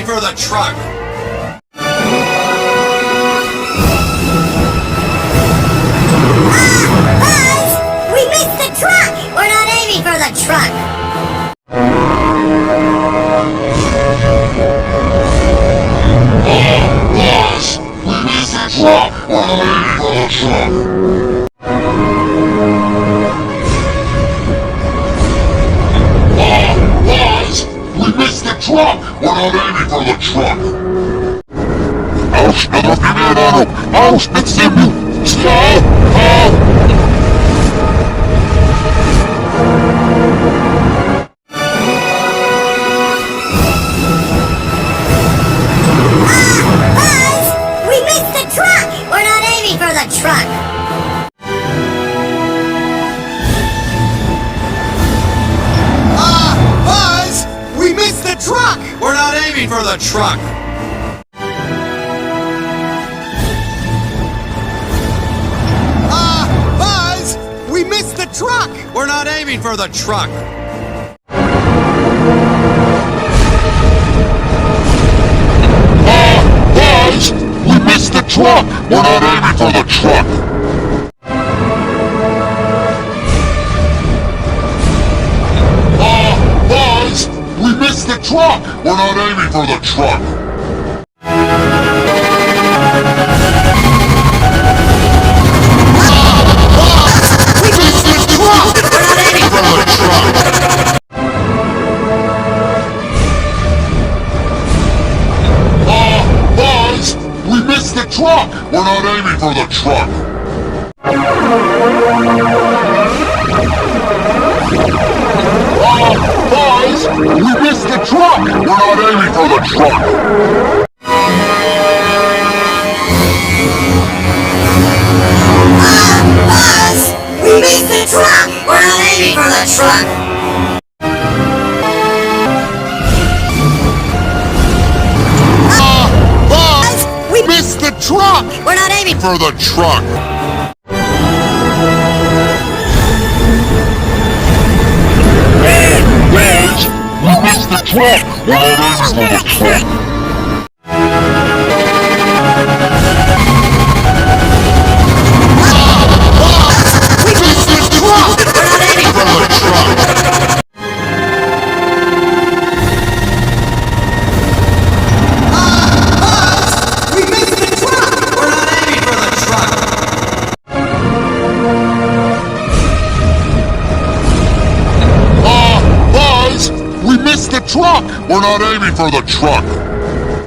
aiming for the truck! Buzz! We missed the truck! We're not aiming for the truck! Buzz! We missed the truck! We're not aiming for the truck! Buzz! We missed the truck! We're not aiming for the truck! Ouch! Another arrow! Ouch! It's him! Buzz! We missed the truck! We're not aiming for the truck! Buzz! We missed the truck! We're not aiming for the truck! Buzz! We missed the truck! We're not aiming for the truck! Buzz! We missed the truck! We're not aiming for the truck! Buzz! We missed the truck! We're not aiming for the truck! We missed the truck! We're not aiming for the truck! Buzz! We missed the truck! We're not aiming for the truck! Buzz! We missed the truck! We're not aiming for the truck! Buzz! We missed the truck! We're not aiming for the truck! Buzz! We missed the truck! We're not aiming For the truck! Buzz! We missed the truck! We're not aiming for the truck! We missed the truck! We're not aiming for the truck! Buzz! We missed the truck! We're not aiming for the truck! Buzz! We missed the truck! We're not aiming for the truck!